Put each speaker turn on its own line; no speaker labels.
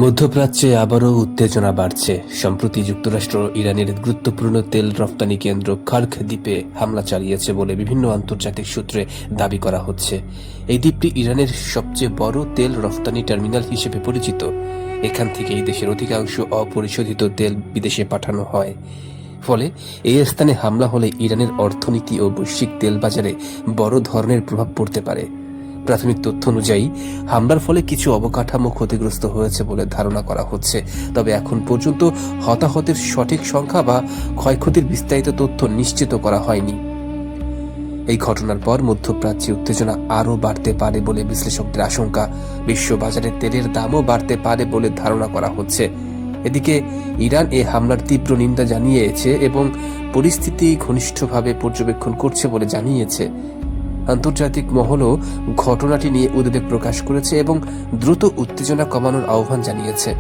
মধ্যপ্রাচ্যে আবারও উত্তেজনা বাড়ছে। সম্প্রতি যুক্তরাষ্ট্র ইরানের গুরুত্বপূর্ণ তেল রপ্তানি কেন্দ্র খার্ক দ্বীপে হামলা চালিয়েছে বলে বিভিন্ন আন্তর্জাতিক সূত্রে দাবি করা হচ্ছে। এই দ্বীপটি ইরানের সবচেয়ে বড় তেল রপ্তানি টার্মিনাল হিসেবে পরিচিত। এখান থেকে এই দেশের অধিকাংশ অপরিশোধিত তেল বিদেশে পাঠানো হয়। ফলে এই স্থানে হামলা হলে ইরানের অর্থনীতি ও বৈশ্বিক তেল বাজারে বড় ধরনের প্রভাব পড়তে পারে। প্রাথমিক তথ্য অনুযায়ী হামলার ফলে কিছু অবকাঠামো ক্ষতিগ্রস্ত হয়েছে বলে ধারণা করা হচ্ছে, তবে এখন পর্যন্ত হতাহতের সঠিক সংখ্যা বা ক্ষয়ক্ষতির বিস্তারিত তথ্য নিশ্চিত করা হয়নি। এই ঘটনার পর মধ্যপ্রাচ্যে উত্তেজনা আরও বাড়তে পারে বলে বিশ্লেষকদের আশঙ্কা। বিশ্ববাজারে তেলের দামও বাড়তে পারে বলে ধারণা করা হচ্ছে। এদিকে ইরান এ হামলার তীব্র নিন্দা জানিয়েছে এবং পরিস্থিতি ঘনিষ্ঠভাবে পর্যবেক্ষণ করছে বলে জানিয়েছে। আন্তর্জাতিক মহলও ঘটনাটি নিয়ে উদ্বেগ প্রকাশ করেছে এবং দ্রুত উত্তেজনা কমানোর আহ্বান জানিয়েছে।